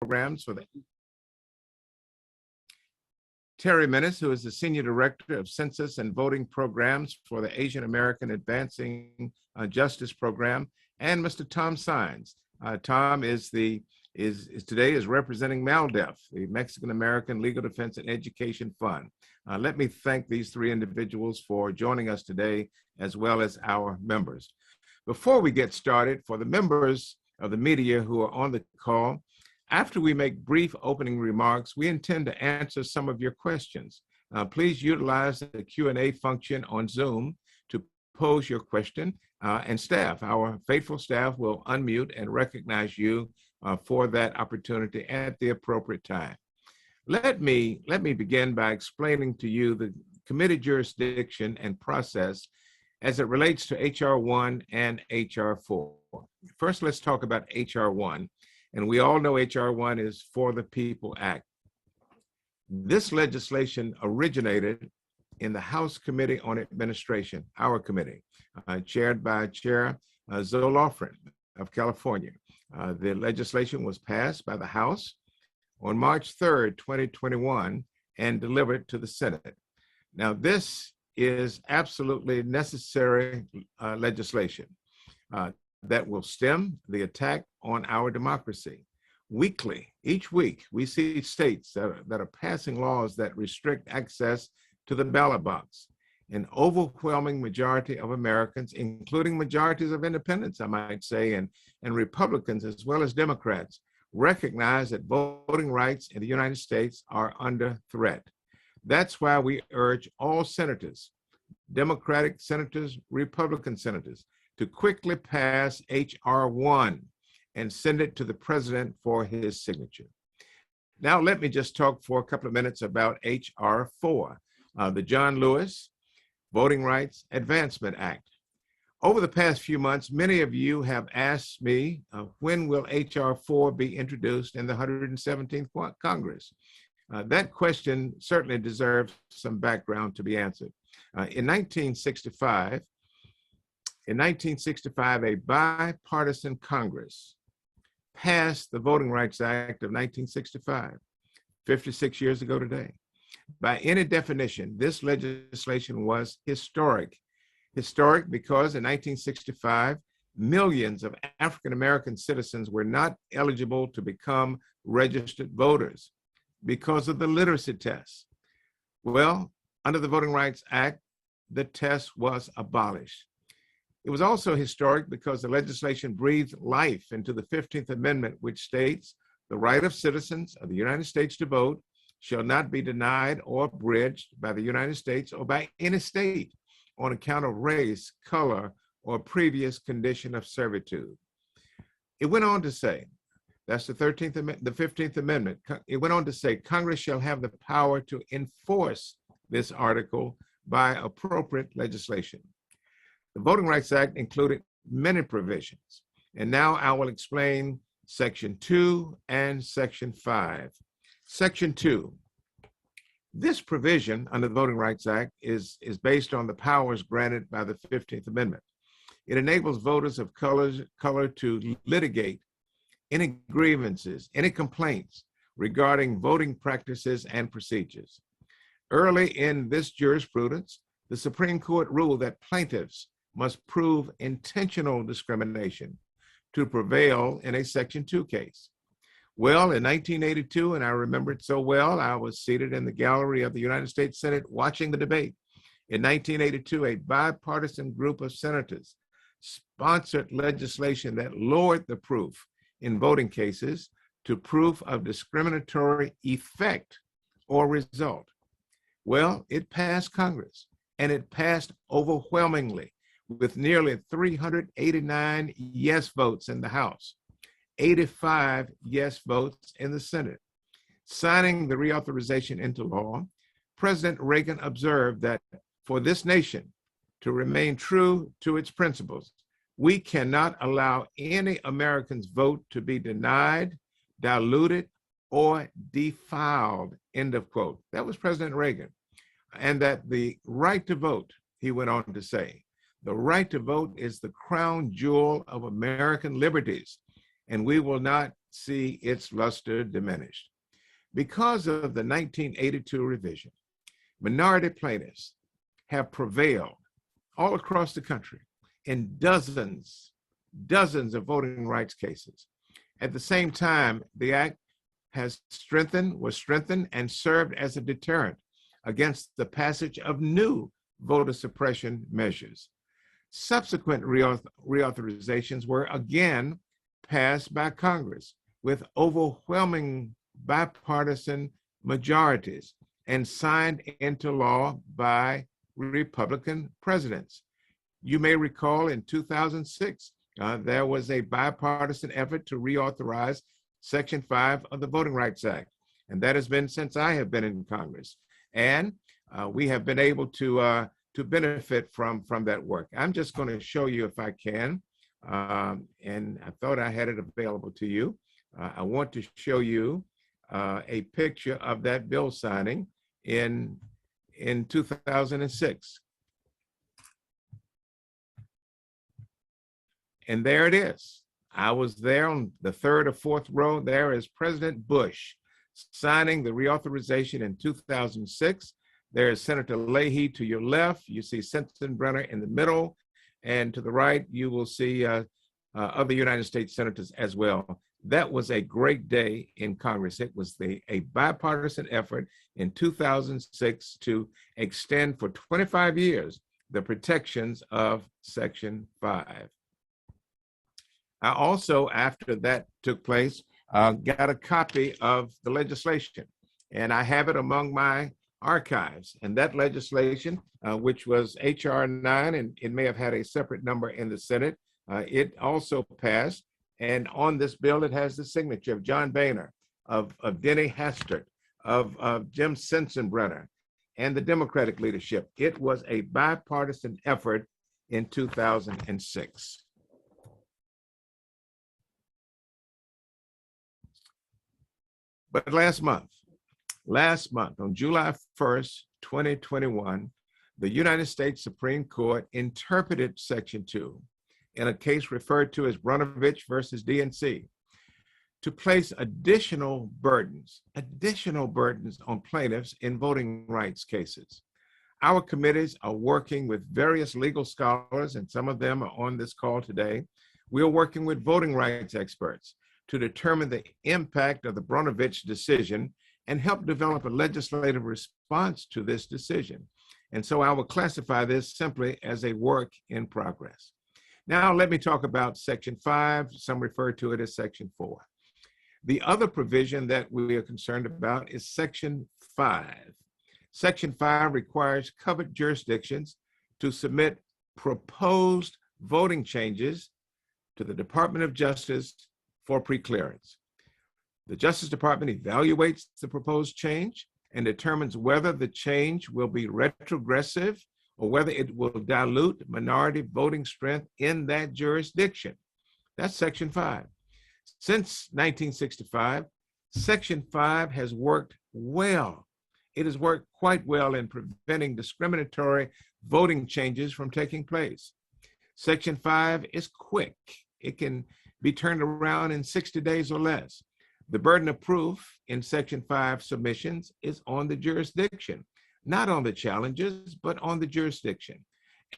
programs for the Terry Menace, who is the Senior Director of Census and Voting Programs for the Asian American Advancing Justice Program, and Mr. Tom Sines. Tom is today representing MALDEF, the Mexican American Legal Defense and Education Fund. Let me thank these three individuals for joining us today, as well as our members. Before we get started, for the members of the media who are on the call, after we make brief opening remarks, we intend to answer some of your questions. Please utilize the Q&A function on Zoom to pose your question, and our faithful staff, will unmute and recognize you for that opportunity at the appropriate time. Let me begin by explaining to you the committee jurisdiction and process as it relates to H.R. 1 and H.R. 4. First, let's talk about H.R. 1. And we all know H.R. 1 is For the People Act. This legislation originated in the House Committee on Administration, our committee, chaired by Chair Zoe Lofgren of California. The legislation was passed by the House on March 3rd, 2021, and delivered to the Senate. Now, this is absolutely necessary legislation that will stem the attack on our democracy. Weekly, each week, we see states that are passing laws that restrict access to the ballot box. An overwhelming majority of Americans, including majorities of independents, I might say, and Republicans as well as Democrats, recognize that voting rights in the United States are under threat. That's why we urge all senators, Democratic senators, Republican senators, to quickly pass H.R. 1 and send it to the president for his signature. Now, let me just talk for a couple of minutes about H.R. 4, the John Lewis Voting Rights Advancement Act. Over the past few months, many of you have asked me, when will H.R. 4 be introduced in the 117th Congress? That question certainly deserves some background to be answered. In 1965, a bipartisan Congress passed the Voting Rights Act of 1965, 56 years ago today. By any definition, this legislation was historic. Historic because in 1965, millions of African-American citizens were not eligible to become registered voters because of the literacy test. Well, under the Voting Rights Act, the test was abolished. It was also historic because the legislation breathed life into the 15th Amendment, which states the right of citizens of the United States to vote shall not be denied or abridged by the United States or by any state on account of race, color, or previous condition of servitude. It went on to say, that's the 15th Amendment. It went on to say, Congress shall have the power to enforce this article by appropriate legislation. The Voting Rights Act included many provisions, and now I will explain Section 2 and Section 5. Section 2. This provision under the Voting Rights Act is based on the powers granted by the 15th Amendment. It enables voters of color to litigate any grievances, any complaints regarding voting practices and procedures. Early in this jurisprudence, the Supreme Court ruled that plaintiffs must prove intentional discrimination to prevail in a Section 2 case. Well, in 1982, and I remember it so well, I was seated in the gallery of the United States Senate watching the debate. In 1982, a bipartisan group of senators sponsored legislation that lowered the proof in voting cases to proof of discriminatory effect or result. Well, it passed Congress, and it passed overwhelmingly with nearly 389 yes votes in the House, 85 yes votes in the Senate. Signing the reauthorization into law, President Reagan observed that for this nation to remain true to its principles, we cannot allow any American's vote to be denied, diluted, or defiled, end of quote. That was President Reagan. And that the right to vote, he went on to say, the right to vote is the crown jewel of American liberties, and we will not see its luster diminished. Because of the 1982 revision, minority plaintiffs have prevailed all across the country in dozens of voting rights cases. At the same time, the act was strengthened and served as a deterrent against the passage of new voter suppression measures. Subsequent reauthorizations were again passed by Congress with overwhelming bipartisan majorities and signed into law by Republican presidents. You may recall in 2006, there was a bipartisan effort to reauthorize Section 5 of the Voting Rights Act, and that has been since I have been in Congress. And we have been able to benefit from that work. I'm just going to show you if I can, and I thought I had it available to you. I want to show you a picture of that bill signing in 2006. And there it is. I was there on the third or fourth row. There is President Bush signing the reauthorization in 2006. There is Senator Leahy to your left. You see Sensenbrenner in the middle. And to the right, you will see other United States senators as well. That was a great day in Congress. It was a bipartisan effort in 2006 to extend for 25 years the protections of Section 5. I also, after that took place, got a copy of the legislation, and I have it among my archives. And that legislation, which was H.R. 9, and it may have had a separate number in the Senate, it also passed. And on this bill, it has the signature of John Boehner, of Denny Hastert, of Jim Sensenbrenner, and the Democratic leadership. It was a bipartisan effort in 2006. But last month, on July 1st, 2021, the United States Supreme Court interpreted Section 2 in a case referred to as Brnovich versus DNC to place additional burdens on plaintiffs in voting rights cases. Our committees are working with various legal scholars, and some of them are on this call today. We are working with voting rights experts to determine the impact of the Brnovich decision and help develop a legislative response to this decision. And so I will classify this simply as a work in progress. Now let me talk about Section 5. Some refer to it as Section 4. The other provision that we are concerned about is Section 5. Section 5 requires covered jurisdictions to submit proposed voting changes to the Department of Justice for preclearance. The Justice Department evaluates the proposed change and determines whether the change will be retrogressive or whether it will dilute minority voting strength in that jurisdiction. That's Section 5. Since 1965, Section 5 has worked well. It has worked quite well in preventing discriminatory voting changes from taking place. Section 5 is quick. It can be turned around in 60 days or less. The burden of proof in Section 5 submissions is on the jurisdiction, not on the challenges, but on the jurisdiction.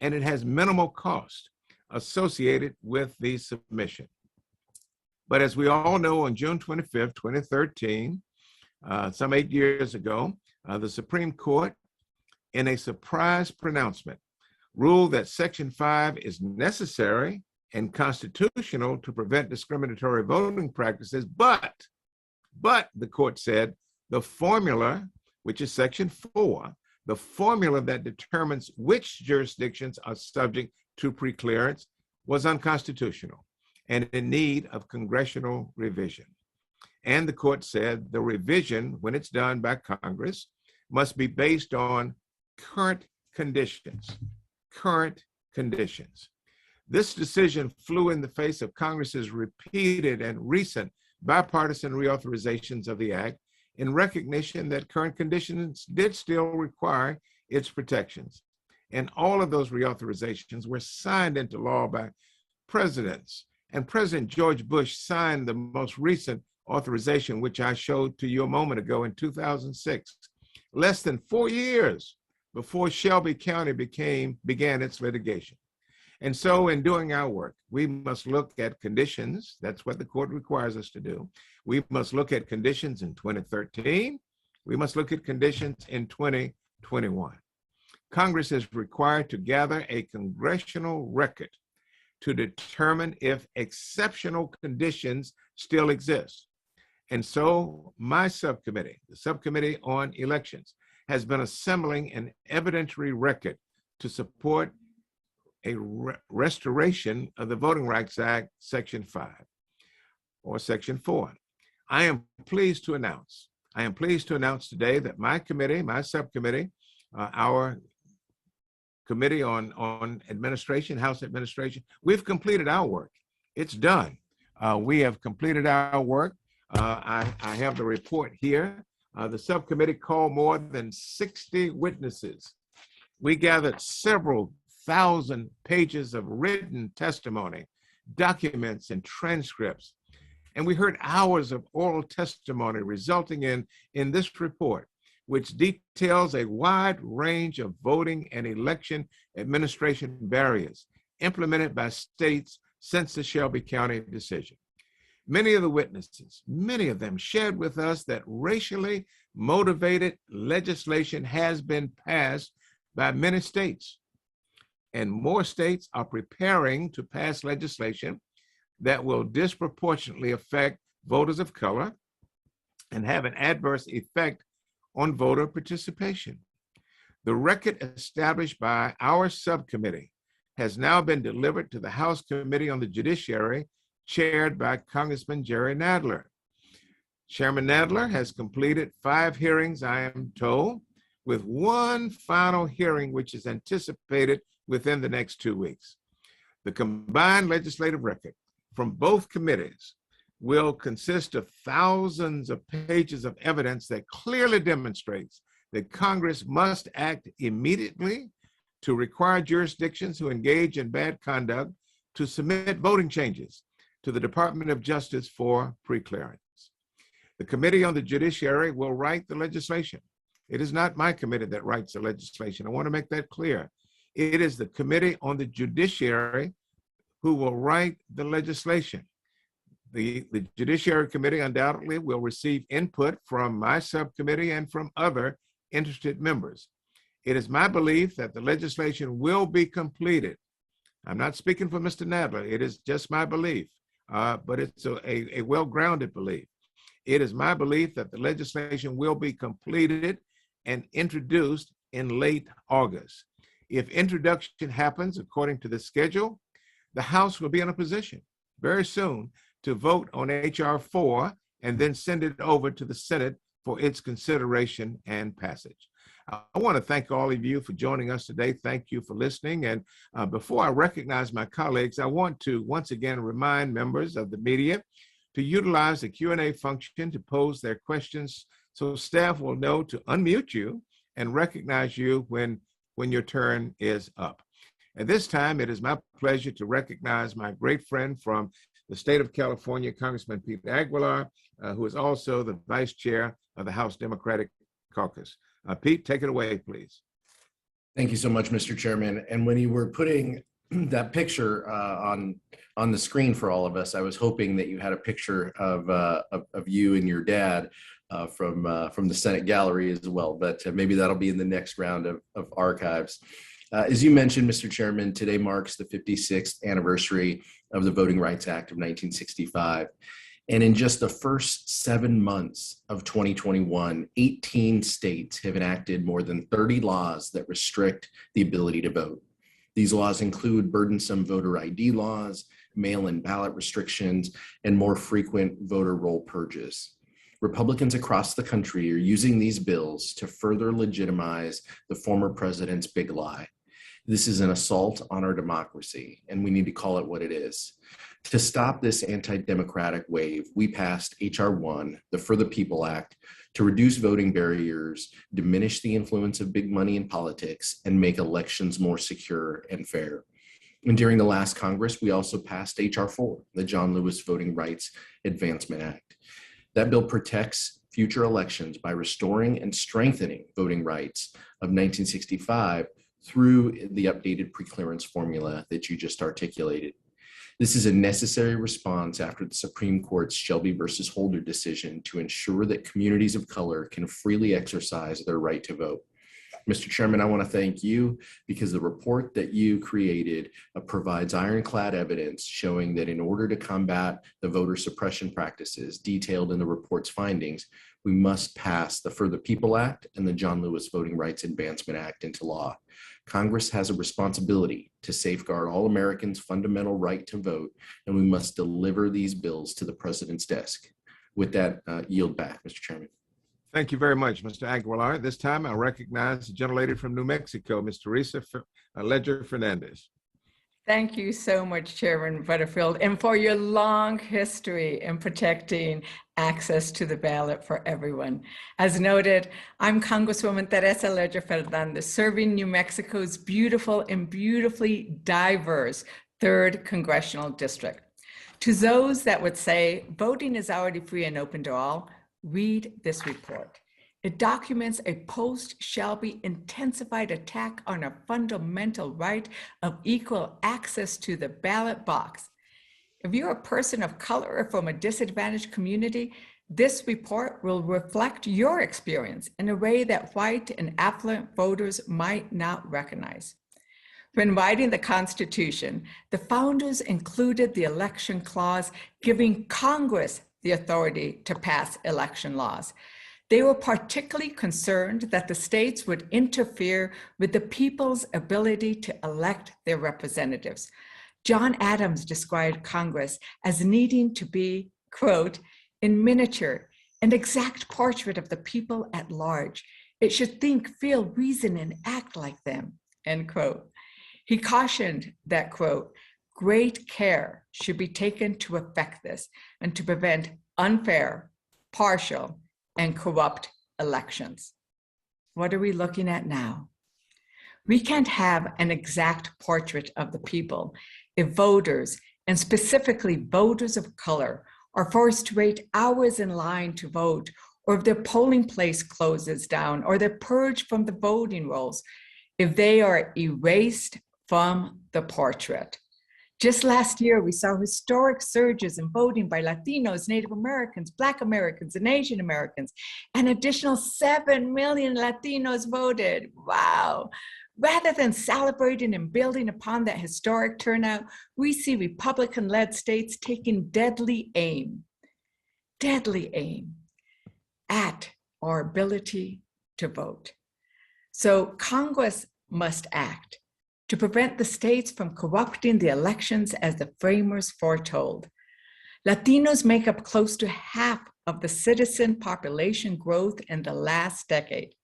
And it has minimal cost associated with the submission. But as we all know, on June 25th, 2013, some 8 years ago, the Supreme Court, in a surprise pronouncement, ruled that Section 5 is necessary and constitutional to prevent discriminatory voting practices, but the court said the formula, which is Section 4, the formula that determines which jurisdictions are subject to preclearance was unconstitutional and in need of congressional revision. And the court said the revision, when it's done by Congress, must be based on current conditions. This decision flew in the face of Congress's repeated and recent bipartisan reauthorizations of the act in recognition that current conditions did still require its protections. And all of those reauthorizations were signed into law by presidents And President George Bush signed the most recent authorization, which I showed to you a moment ago in 2006, less than 4 years before Shelby County began its litigation. And so in doing our work, we must look at conditions. That's what the court requires us to do. We must look at conditions in 2013. We must look at conditions in 2021. Congress is required to gather a congressional record to determine if exceptional conditions still exist. And so my subcommittee, the Subcommittee on Elections, has been assembling an evidentiary record to support a restoration of the Voting Rights Act, Section 5 or Section 4. I am pleased to announce today that my committee, my subcommittee, our Committee on Administration, House Administration, we've completed our work. It's done. We have completed our work. I have the report here. The subcommittee called more than 60 witnesses. We gathered several thousand pages of written testimony, documents, and transcripts. And we heard hours of oral testimony resulting in this report, which details a wide range of voting and election administration barriers implemented by states since the Shelby County decision. Many of the witnesses, many of them shared with us that racially motivated legislation has been passed by many states, and more states are preparing to pass legislation that will disproportionately affect voters of color and have an adverse effect on voter participation. The record established by our subcommittee has now been delivered to the House Committee on the Judiciary, chaired by Congressman Jerry Nadler. Chairman Nadler has completed 5 hearings, I am told, with one final hearing, which is anticipated within the next 2 weeks. The combined legislative record from both committees will consist of thousands of pages of evidence that clearly demonstrates that Congress must act immediately to require jurisdictions who engage in bad conduct to submit voting changes to the Department of Justice for pre-clearance. The Committee on the Judiciary will write the legislation. It is not my committee that writes the legislation. I want to make that clear. It is the Committee on the Judiciary who will write the legislation. The Judiciary Committee undoubtedly will receive input from my subcommittee and from other interested members. It is my belief that the legislation will be completed. I'm not speaking for Mr. Nadler. It is just my belief, but it's a well-grounded belief. It is my belief that the legislation will be completed and introduced in late August. If introduction happens according to the schedule, the House will be in a position very soon to vote on H.R. 4 and then send it over to the Senate for its consideration and passage. I want to thank all of you for joining us today. Thank you for listening. And before I recognize my colleagues, I want to once again remind members of the media to utilize the Q&A function to pose their questions so staff will know to unmute you and recognize you when your turn is up. At this time, it is my pleasure to recognize my great friend from the state of California, Congressman Pete Aguilar, who is also the Vice Chair of the House Democratic Caucus. Pete, take it away, please. Thank you so much, Mr. Chairman. And when you were putting that picture on the screen for all of us, I was hoping that you had a picture of you and your dad from the Senate gallery as well, but maybe that'll be in the next round of archives. As you mentioned, Mr. Chairman, today marks the 56th anniversary of the Voting Rights Act of 1965. And in just the first 7 months of 2021, 18 states have enacted more than 30 laws that restrict the ability to vote. These laws include burdensome voter ID laws, mail-in ballot restrictions, and more frequent voter roll purges. Republicans across the country are using these bills to further legitimize the former president's big lie. This is an assault on our democracy, and we need to call it what it is. To stop this anti-democratic wave, we passed H.R. 1, the For the People Act, to reduce voting barriers, diminish the influence of big money in politics, and make elections more secure and fair. And during the last Congress, we also passed H.R. 4, the John Lewis Voting Rights Advancement Act. That bill protects future elections by restoring and strengthening voting rights of 1965 through the updated preclearance formula that you just articulated. This is a necessary response after the Supreme Court's Shelby versus Holder decision to ensure that communities of color can freely exercise their right to vote. Mr. Chairman, I want to thank you because the report that you created provides ironclad evidence showing that in order to combat the voter suppression practices detailed in the report's findings, we must pass the For the People Act and the John Lewis Voting Rights Advancement Act into law. Congress has a responsibility to safeguard all Americans' fundamental right to vote, and we must deliver these bills to the president's desk. With that, yield back, Mr. Chairman. Thank you very much, Mr. Aguilar. At this time, I recognize the gentlelady from New Mexico, Ms. Teresa Fernandez. Thank you so much, Chairman Butterfield, and for your long history in protecting access to the ballot for everyone. As noted, I'm Congresswoman Teresa Ledger Fernandez, serving New Mexico's beautiful and beautifully diverse 3rd Congressional District. To those that would say voting is already free and open to all, read this report. It documents a post-Shelby intensified attack on our fundamental right of equal access to the ballot box. If you're a person of color or from a disadvantaged community, this report will reflect your experience in a way that white and affluent voters might not recognize. When writing the Constitution, the founders included the election clause giving Congress the authority to pass election laws. They were particularly concerned that the states would interfere with the people's ability to elect their representatives. John Adams described Congress as needing to be, quote, in miniature, an exact portrait of the people at large. It should think, feel, reason, and act like them, end quote. He cautioned that, quote, great care should be taken to effect this and to prevent unfair, partial, and corrupt elections. What are we looking at now? We can't have an exact portrait of the people if voters, and specifically voters of color, are forced to wait hours in line to vote, or if their polling place closes down, or they're purged from the voting rolls, if they are erased from the portrait. Just last year, we saw historic surges in voting by Latinos, Native Americans, Black Americans, and Asian Americans. An additional 7 million Latinos voted. Wow. Rather than celebrating and building upon that historic turnout, we see Republican-led states taking deadly aim at our ability to vote. So Congress must act to prevent the states from corrupting the elections as the framers foretold. Latinos make up close to half of the citizen population growth in the last decade.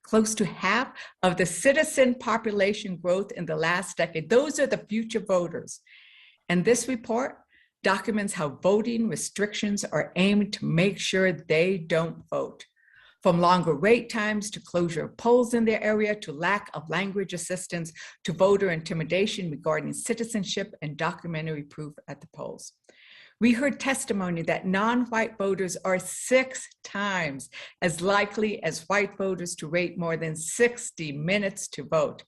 Close to half of the citizen population growth in the last decade. Those are the future voters. And this report documents how voting restrictions are aimed to make sure they don't vote. From longer wait times to closure of polls in their area to lack of language assistance to voter intimidation regarding citizenship and documentary proof at the polls. We heard testimony that non-white voters are 6 times as likely as white voters to wait more than 60 minutes to vote.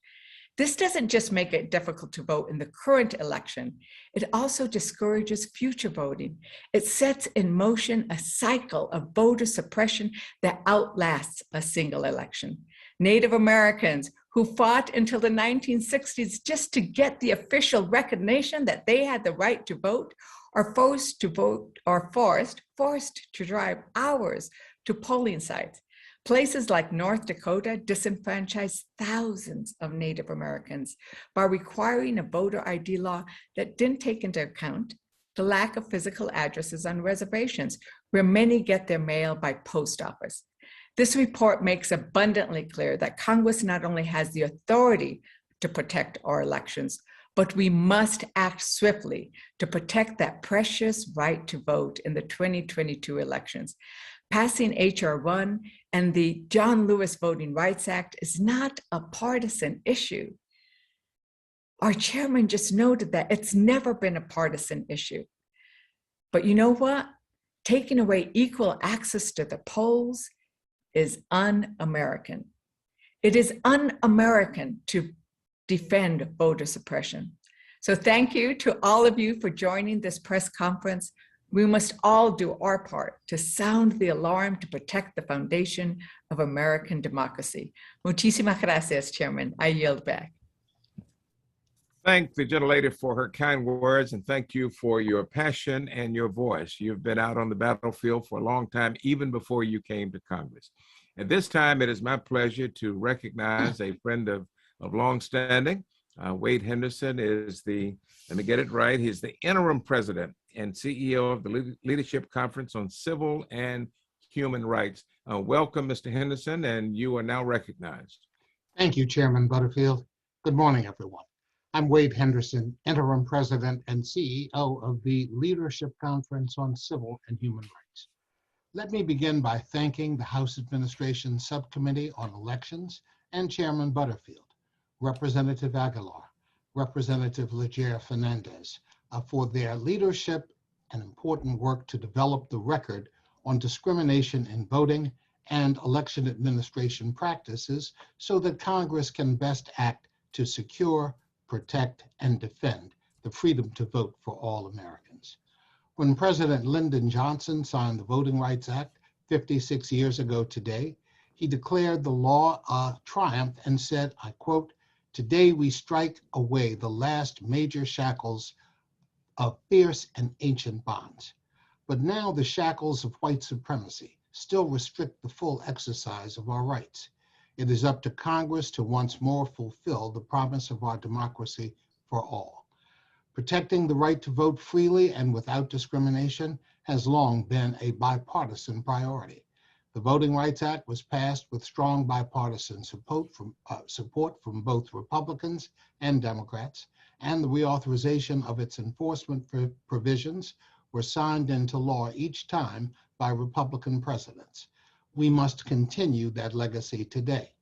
This doesn't just make it difficult to vote in the current election, it also discourages future voting. It sets in motion a cycle of voter suppression that outlasts a single election. Native Americans who fought until the 1960s just to get the official recognition that they had the right to vote are forced to drive hours to polling sites. Places like North Dakota disenfranchised thousands of Native Americans by requiring a voter ID law that didn't take into account the lack of physical addresses on reservations, where many get their mail by post office. This report makes abundantly clear that Congress not only has the authority to protect our elections, but we must act swiftly to protect that precious right to vote in the 2022 elections. Passing H.R. 1 and the John Lewis Voting Rights Act is not a partisan issue. Our chairman just noted that it's never been a partisan issue. But you know what? Taking away equal access to the polls is un-American. It is un-American to defend voter suppression. So thank you to all of you for joining this press conference. We must all do our part to sound the alarm to protect the foundation of American democracy. Muchísimas gracias, Chairman. I yield back. Thank the gentlelady for her kind words, and thank you for your passion and your voice. You've been out on the battlefield for a long time, even before you came to Congress. At this time, it is my pleasure to recognize a friend of long standing. Wade Henderson is let me get it right, he's the interim president and CEO of the Leadership Conference on Civil and Human Rights. Welcome, Mr. Henderson, and you are now recognized. Thank you, Chairman Butterfield. Good morning, everyone. I'm Wade Henderson, interim president and CEO of the Leadership Conference on Civil and Human Rights. Let me begin by thanking the House Administration Subcommittee on Elections and Chairman Butterfield, Representative Aguilar, Representative Leger Fernandez, for their leadership and important work to develop the record on discrimination in voting and election administration practices so that Congress can best act to secure, protect, and defend the freedom to vote for all Americans. When President Lyndon Johnson signed the Voting Rights Act 56 years ago today, he declared the law a triumph and said, I quote, "Today we strike away the last major shackles of fierce and ancient bonds. But now the shackles of white supremacy still restrict the full exercise of our rights. It is up to Congress to once more fulfill the promise of our democracy for all. Protecting the right to vote freely and without discrimination has long been a bipartisan priority. The Voting Rights Act was passed with strong bipartisan support from both Republicans and Democrats, and the reauthorization of its enforcement provisions were signed into law each time by Republican presidents. We must continue that legacy today.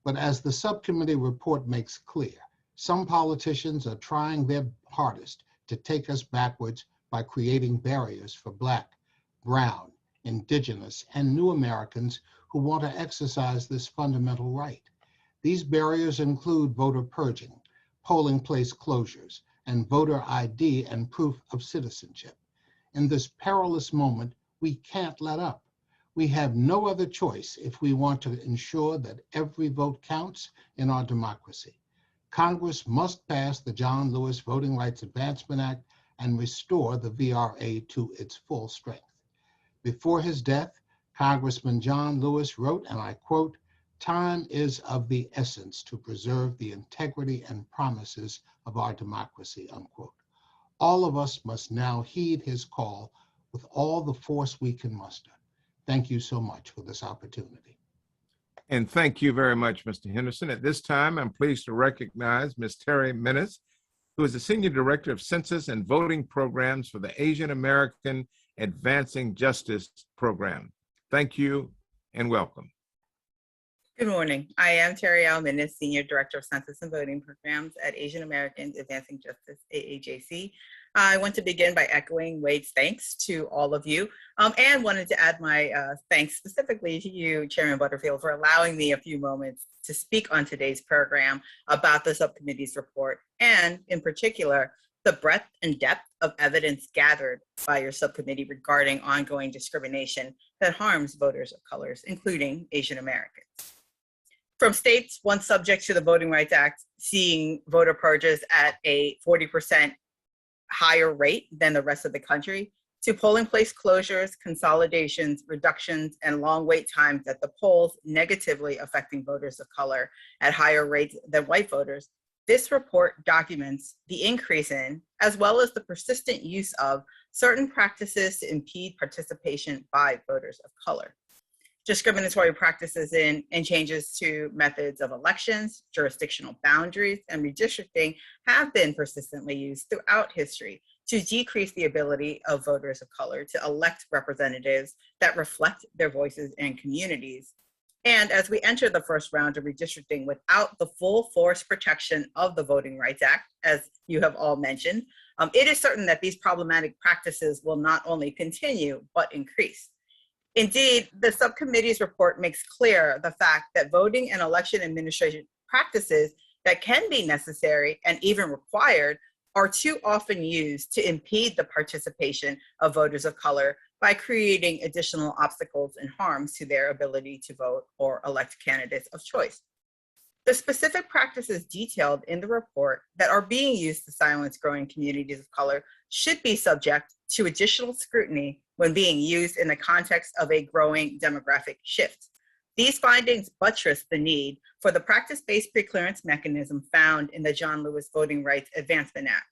But as the subcommittee report makes clear, some politicians are trying their hardest to take us backwards by creating barriers for Black, Brown, Indigenous, and New Americans who want to exercise this fundamental right. These barriers include voter purging, polling place closures, and voter ID and proof of citizenship. In this perilous moment, we can't let up. We have no other choice if we want to ensure that every vote counts in our democracy. Congress must pass the John Lewis Voting Rights Advancement Act and restore the VRA to its full strength. Before his death, Congressman John Lewis wrote, and I quote, "Time is of the essence to preserve the integrity and promises of our democracy," unquote. All of us must now heed his call with all the force we can muster. Thank you so much for this opportunity. And thank you very much, Mr. Henderson. At this time, I'm pleased to recognize Ms. Terry Menace, who is the Senior Director of Census and Voting Programs for the Asian American Advancing Justice Program. Thank you and welcome. Good morning. I am Terry AlMas, Senior Director of Census and Voting Programs at Asian Americans Advancing Justice, AAJC. I want to begin by echoing Wade's thanks to all of you, and wanted to add my thanks specifically to you, Chairman Butterfield, for allowing me a few moments to speak on today's program about the subcommittee's report, and in particular, the breadth and depth of evidence gathered by your subcommittee regarding ongoing discrimination that harms voters of colors, including Asian Americans. From states once subject to the Voting Rights Act seeing voter purges at a 40% higher rate than the rest of the country, to polling place closures, consolidations, reductions, and long wait times at the polls negatively affecting voters of color at higher rates than white voters, this report documents the increase in, as well as the persistent use of, certain practices to impede participation by voters of color. Discriminatory practices and changes to methods of elections, jurisdictional boundaries, and redistricting have been persistently used throughout history to decrease the ability of voters of color to elect representatives that reflect their voices and communities, And as we enter the first round of redistricting without the full force protection of the Voting Rights Act, as you have all mentioned, it is certain that these problematic practices will not only continue, but increase. Indeed, the subcommittee's report makes clear the fact that voting and election administration practices that can be necessary and even required are too often used to impede the participation of voters of color by creating additional obstacles and harms to their ability to vote or elect candidates of choice. The specific practices detailed in the report that are being used to silence growing communities of color should be subject to additional scrutiny when being used in the context of a growing demographic shift. These findings buttress the need for the practice-based preclearance mechanism found in the John Lewis Voting Rights Advancement Act.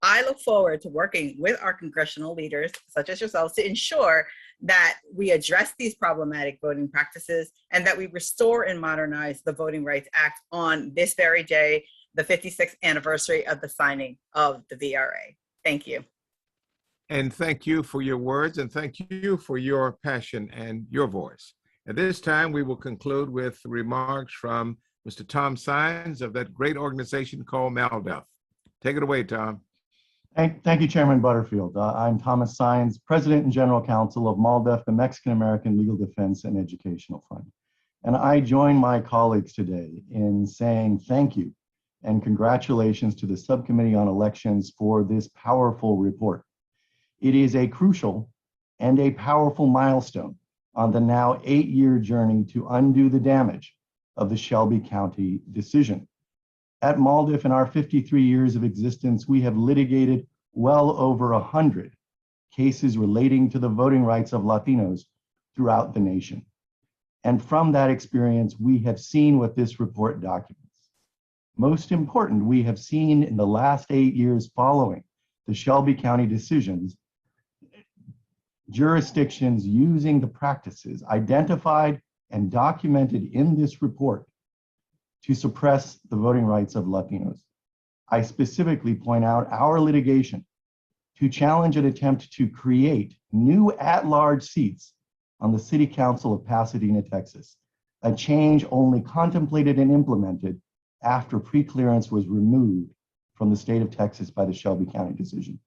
I look forward to working with our congressional leaders, such as yourselves, to ensure that we address these problematic voting practices and that we restore and modernize the Voting Rights Act on this very day, the 56th anniversary of the signing of the VRA. Thank you. And thank you for your words, and thank you for your passion and your voice. At this time, we will conclude with remarks from Mr. Tom Sines of that great organization called MALDEF. Take it away, Tom. Thank you, Chairman Butterfield. I'm Thomas Sines, President and General Counsel of MALDEF, the Mexican American Legal Defense and Educational Fund. And I join my colleagues today in saying thank you and congratulations to the Subcommittee on Elections for this powerful report. It is a crucial and a powerful milestone on the now 8-year journey to undo the damage of the Shelby County decision. At MALDEF, in our 53 years of existence, we have litigated well over 100 cases relating to the voting rights of Latinos throughout the nation. And from that experience, we have seen what this report documents. Most important, we have seen in the last 8 years following the Shelby County decisions, jurisdictions using the practices identified and documented in this report to suppress the voting rights of Latinos. I specifically point out our litigation to challenge an attempt to create new at-large seats on the City Council of Pasadena, Texas, a change only contemplated and implemented after preclearance was removed from the state of Texas by the Shelby County decision.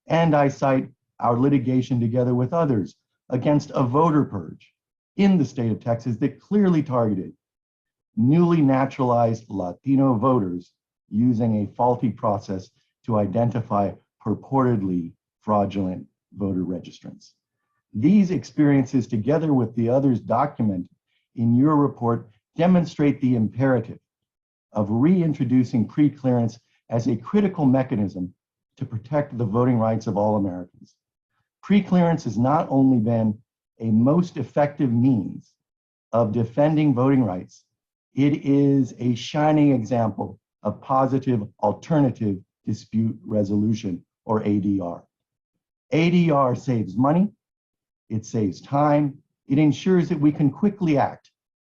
And I cite our litigation together with others against a voter purge in the state of Texas that clearly targeted newly naturalized Latino voters using a faulty process to identify purportedly fraudulent voter registrants. These experiences, together with the others documented in your report, demonstrate the imperative of reintroducing preclearance as a critical mechanism to protect the voting rights of all Americans. Preclearance has not only been a most effective means of defending voting rights, it is a shining example of positive alternative dispute resolution, or ADR. ADR saves money, it saves time, it ensures that we can quickly act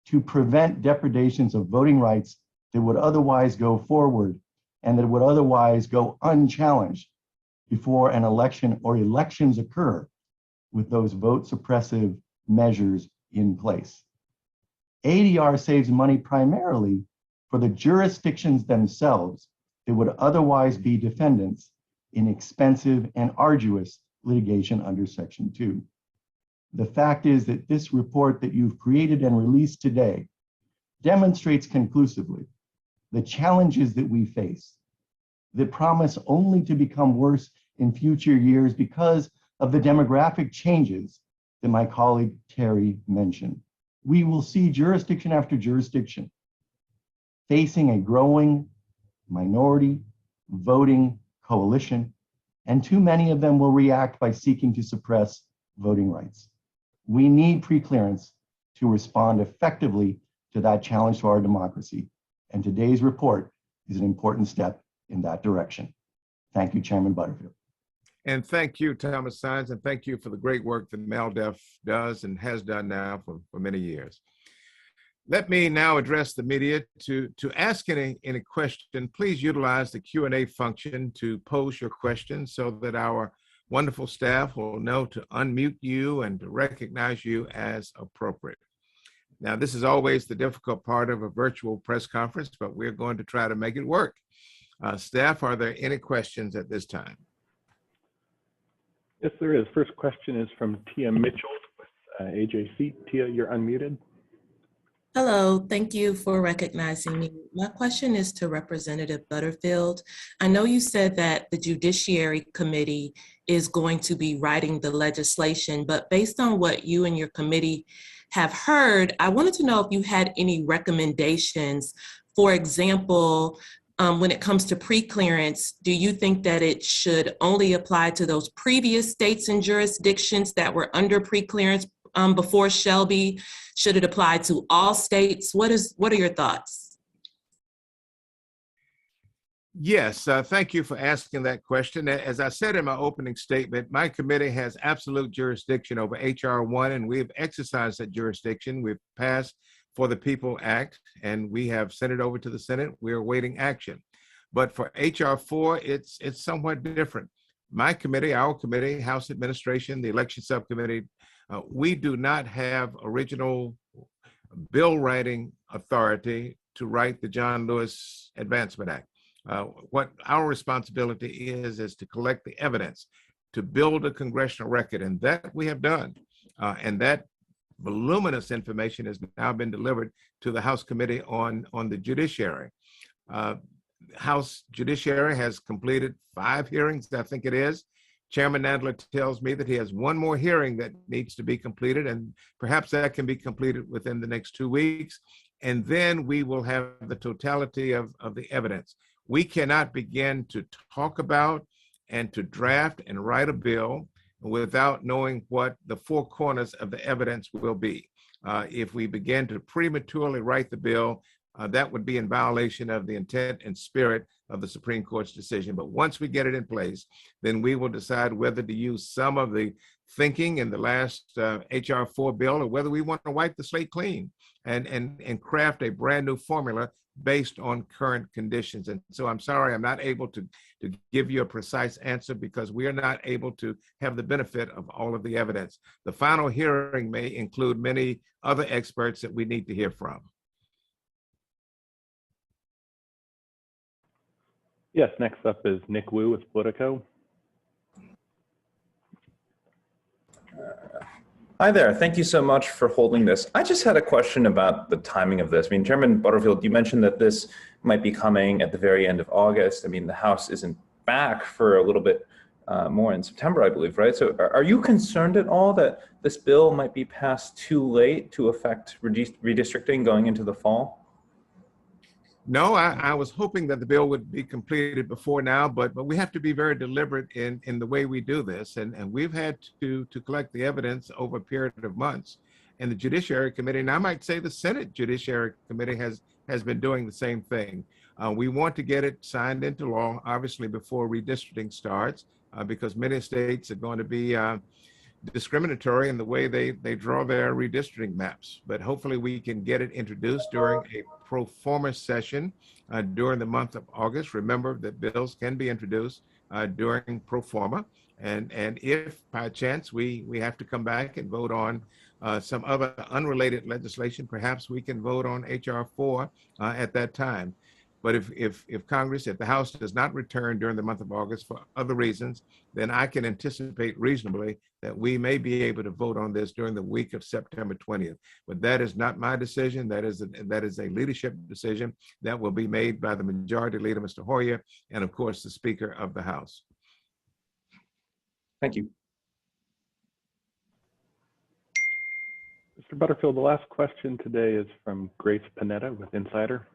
to prevent depredations of voting rights that would otherwise go forward and that would otherwise go unchallenged before an election or elections occur with those vote suppressive measures in place. ADR saves money primarily for the jurisdictions themselves that would otherwise be defendants in expensive and arduous litigation under Section 2. The fact is that this report that you've created and released today demonstrates conclusively the challenges that we face that promise only to become worse in future years because of the demographic changes that my colleague Terry mentioned. We will see jurisdiction after jurisdiction facing a growing minority voting coalition, and too many of them will react by seeking to suppress voting rights. We need preclearance to respond effectively to that challenge to our democracy, and today's report is an important step in that direction. Thank you, Chairman Butterfield. And thank you, Thomas Sines, and thank you for the great work that MALDEF does and has done now for many years. Let me now address the media. To ask any question, please utilize the Q&A function to pose your questions so that our wonderful staff will know to unmute you and to recognize you as appropriate. Now, this is always the difficult part of a virtual press conference, but we're going to try to make it work. Staff, are there any questions at this time? Yes, there is. First question is from Tia Mitchell with AJC. Tia, you're unmuted. Hello, thank you for recognizing me. My question is to Representative Butterfield. I know you said that the Judiciary Committee is going to be writing the legislation, but based on what you and your committee have heard, I wanted to know if you had any recommendations. For example, when it comes to pre-clearance, do you think that it should only apply to those previous states and jurisdictions that were under pre-clearance before Shelby? Should it apply to all states? What are your thoughts? Yes, thank you for asking that question. As I said in my opening statement, my committee has absolute jurisdiction over H.R. 1, and we've exercised that jurisdiction. We've passed For the People Act, and we have sent it over to the Senate. We're awaiting action. But for H.R. 4, it's somewhat different. My committee, our committee, House Administration, the Election Subcommittee, we do not have original bill writing authority to write the John Lewis Advancement Act. What our responsibility is to collect the evidence, to build a congressional record, and that we have done. And that voluminous information has now been delivered to the House Committee on the Judiciary. House Judiciary has completed 5 hearings, I think it is. Chairman Nadler tells me that he has 1 more hearing that needs to be completed, and perhaps that can be completed within the next 2 weeks. And then we will have the totality of the evidence. We cannot begin to talk about and to draft and write a bill without knowing what the 4 corners of the evidence will be. If we begin to prematurely write the bill, that would be in violation of the intent and spirit of the Supreme Court's decision. But once we get it in place, then we will decide whether to use some of the thinking in the last H.R. 4 bill, or whether we want to wipe the slate clean and craft a brand new formula based on current conditions. And so I'm sorry, I'm not able to give you a precise answer because we are not able to have the benefit of all of the evidence. The final hearing may include many other experts that we need to hear from. Yes, next up is Nick Wu with Politico. Hi there. Thank you so much for holding this. I just had a question about the timing of this. I mean, Chairman Butterfield, you mentioned that this might be coming at the very end of August. I mean, the House isn't back for a little bit more in September, I believe, right? So are you concerned at all that this bill might be passed too late to affect redistricting going into the fall? No, I was hoping that the bill would be completed before now, but we have to be very deliberate in the way we do this. And we've had to collect the evidence over a period of months. And the Judiciary Committee, and I might say the Senate Judiciary Committee has been doing the same thing. We want to get it signed into law, obviously, before redistricting starts, because many states are going to be discriminatory in the way they draw their redistricting maps. But hopefully we can get it introduced during a pro forma session during the month of August. Remember that bills can be introduced during pro forma. And if by chance we have to come back and vote on some other unrelated legislation, perhaps we can vote on H.R. 4 at that time. But if Congress, if the House does not return during the month of August for other reasons, then I can anticipate reasonably that we may be able to vote on this during the week of September 20th. But that is not my decision. That is a leadership decision that will be made by the Majority Leader, Mr. Hoyer, and of course, the Speaker of the House. Thank you. Mr. Butterfield, the last question today is from Grace Panetta with Insider.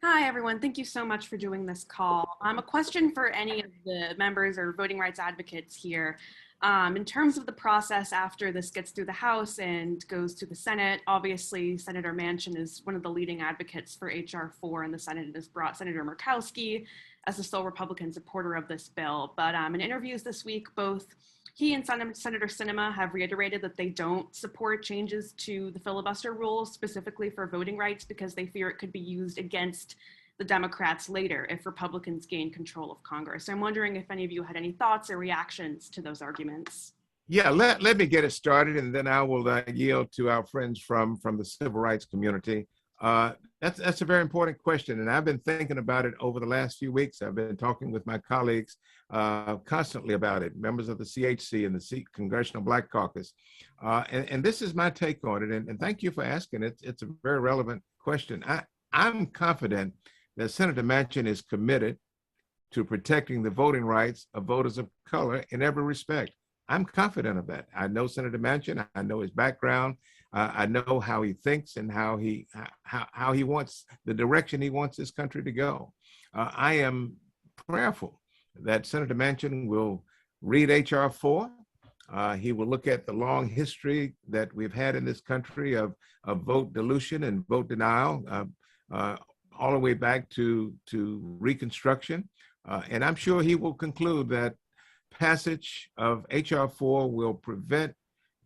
Hi, everyone. Thank you so much for doing this call. A question for any of the members or voting rights advocates here. In terms of the process after this gets through the House and goes to the Senate, obviously Senator Manchin is one of the leading advocates for H.R. 4 in the Senate and has brought Senator Murkowski as the sole Republican supporter of this bill. But in interviews this week, both he and Senator Sinema have reiterated that they don't support changes to the filibuster rules specifically for voting rights because they fear it could be used against the Democrats later if Republicans gain control of Congress. So I'm wondering if any of you had any thoughts or reactions to those arguments. Yeah, let me get it started, and then I will yield to our friends from the civil rights community. That's a very important question, and I've been thinking about it over the last few weeks. I've been talking with my colleagues constantly about it, members of the CHC and the Congressional Black Caucus, and this is my take on it. And thank you for asking it. It's a very relevant question. I'm confident that Senator Manchin is committed to protecting the voting rights of voters of color in every respect. I'm confident of that. I know Senator Manchin. I know his background. I know how he thinks and how he wants the direction he wants this country to go. I am prayerful that Senator Manchin will read H.R. 4. He will look at the long history that we've had in this country of vote dilution and vote denial, all the way back to Reconstruction. And I'm sure he will conclude that passage of H.R. 4 will prevent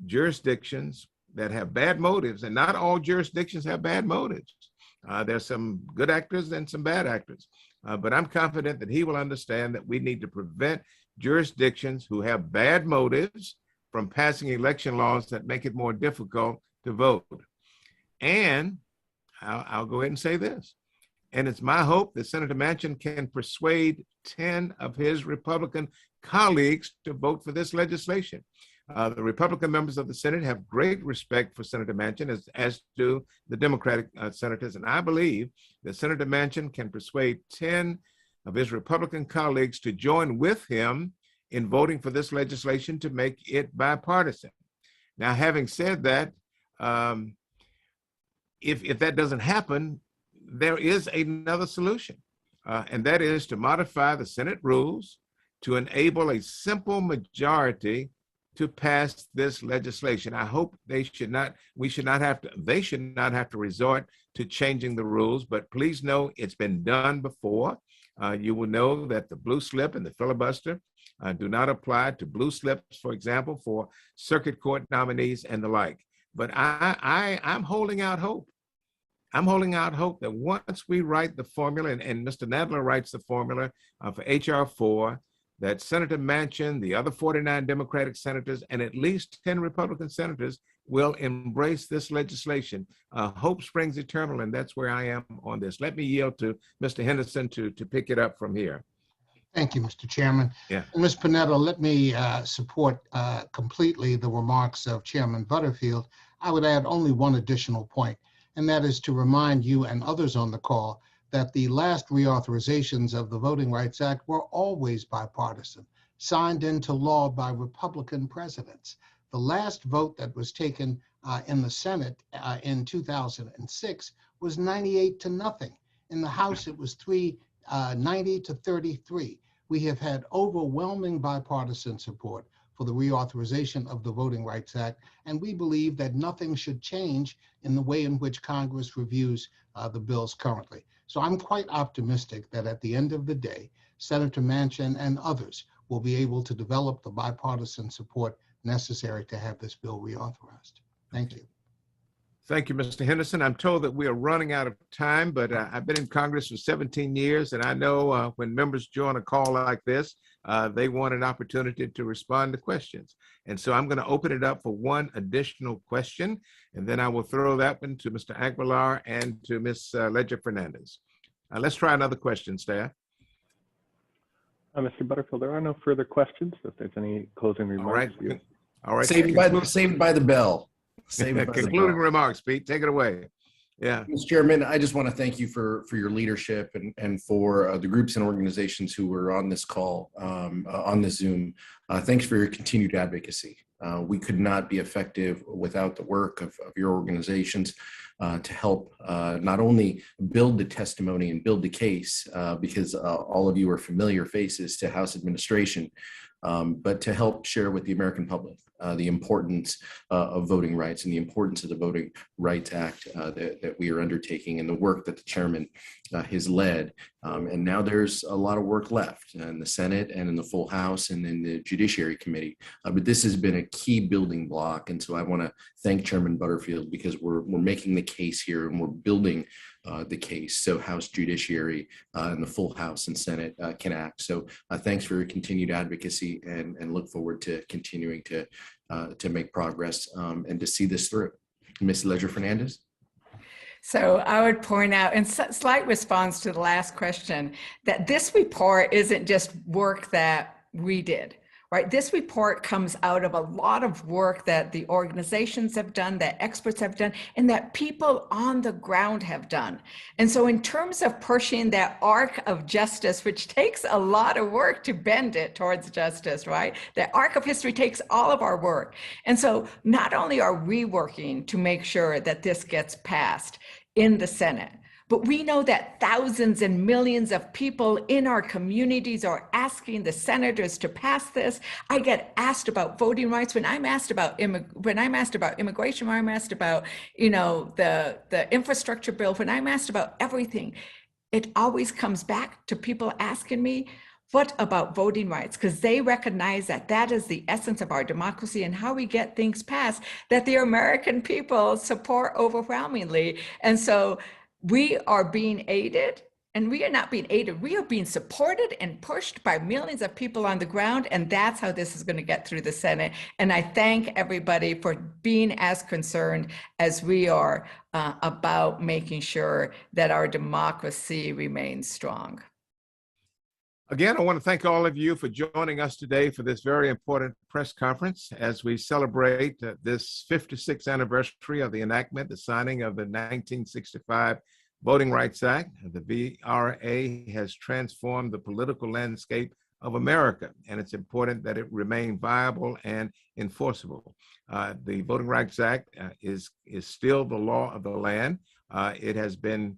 jurisdictions that have bad motives, and not all jurisdictions have bad motives. There's some good actors and some bad actors, but I'm confident that he will understand that we need to prevent jurisdictions who have bad motives from passing election laws that make it more difficult to vote. And I'll go ahead and say this. And it's my hope that Senator Manchin can persuade 10 of his Republican colleagues to vote for this legislation. The Republican members of the Senate have great respect for Senator Manchin, as do the Democratic senators. And I believe that Senator Manchin can persuade 10 of his Republican colleagues to join with him in voting for this legislation to make it bipartisan. Now, having said that, if that doesn't happen, there is another solution, and that is to modify the Senate rules to enable a simple majority to pass this legislation. I hope they should not have to resort to changing the rules, but please know it's been done before. You will know that the blue slip and the filibuster do not apply to blue slips, for example, for circuit court nominees and the like. But I'm holding out hope. I'm holding out hope that once we write the formula, and Mr. Nadler writes the formula for H.R. 4, that Senator Manchin, the other 49 Democratic senators, and at least 10 Republican senators will embrace this legislation. Hope springs eternal, and that's where I am on this. Let me yield to Mr. Henderson to pick it up from here. Thank you, Mr. Chairman. Yeah. Ms. Panetta, let me support completely the remarks of Chairman Butterfield. I would add only one additional point, and that is to remind you and others on the call that the last reauthorizations of the Voting Rights Act were always bipartisan, signed into law by Republican presidents. The last vote that was taken in the Senate in 2006 was 98-0. In the House, it was 90-33. We have had overwhelming bipartisan support for the reauthorization of the Voting Rights Act, and we believe that nothing should change in the way in which Congress reviews the bills currently. So I'm quite optimistic that at the end of the day, Senator Manchin and others will be able to develop the bipartisan support necessary to have this bill reauthorized. Thank you. Thank you, Mr. Henderson. I'm told that we are running out of time, but I've been in Congress for 17 years, and I know when members join a call like this, they want an opportunity to respond to questions. And so I'm going to open it up for one additional question, and then I will throw that one to Mr. Aguilar and to Ms. Ledger-Fernandez. Let's try another question, staff. Mr. Butterfield, there are no further questions. If there's any closing remarks. All right. Saved by the bell. Concluding remarks, Pete. Take it away. Yeah. Mr. Chairman, I just want to thank you for your leadership and for the groups and organizations who were on this call, on this Zoom. Thanks for your continued advocacy. We could not be effective without the work of your organizations to help not only build the testimony and build the case, because all of you are familiar faces to House administration, but to help share with the American public the importance of voting rights and the importance of the Voting Rights Act that we are undertaking and the work that the chairman has led. And now there's a lot of work left in the Senate and in the full House and in the Judiciary Committee. But this has been a key building block. And so I want to thank Chairman Butterfield because we're making the case here and we're building the case so House Judiciary and the full House and Senate can act. So thanks for your continued advocacy and look forward to continuing to to make progress and to see this through. Ms. Ledger-Fernandez? So I would point out, in slight response to the last question, that this report isn't just work that we did, right? This report comes out of a lot of work that the organizations have done, that experts have done, and that people on the ground have done. And so in terms of pushing that arc of justice, which takes a lot of work to bend it towards justice, right? The arc of history takes all of our work. And so not only are we working to make sure that this gets passed in the Senate, but we know that thousands and millions of people in our communities are asking the senators to pass this. I get asked about voting rights when I'm asked about immigration, when I'm asked about, the infrastructure bill, when I'm asked about everything. It always comes back to people asking me, what about voting rights? Because they recognize that that is the essence of our democracy and how we get things passed that the American people support overwhelmingly. And so we are being aided, and we are not being aided. We are being supported and pushed by millions of people on the ground, and that's how this is going to get through the Senate. And I thank everybody for being as concerned as we are about making sure that our democracy remains strong. Again, I want to thank all of you for joining us today for this very important press conference as we celebrate this 56th anniversary of the enactment, the signing of the 1965 Voting Rights Act. The VRA has transformed the political landscape of America, and it's important that it remain viable and enforceable. The Voting Rights Act is still the law of the land. It has been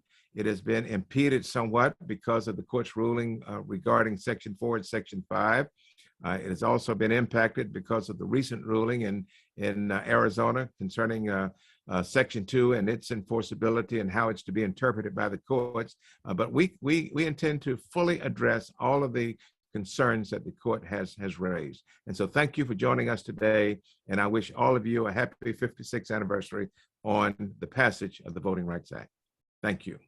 impeded somewhat because of the court's ruling regarding Section 4 and Section 5. It has also been impacted because of the recent ruling in Arizona concerning Section 2 and its enforceability and how it's to be interpreted by the courts. But we intend to fully address all of the concerns that the court has raised. And so thank you for joining us today. And I wish all of you a happy 56th anniversary on the passage of the Voting Rights Act. Thank you.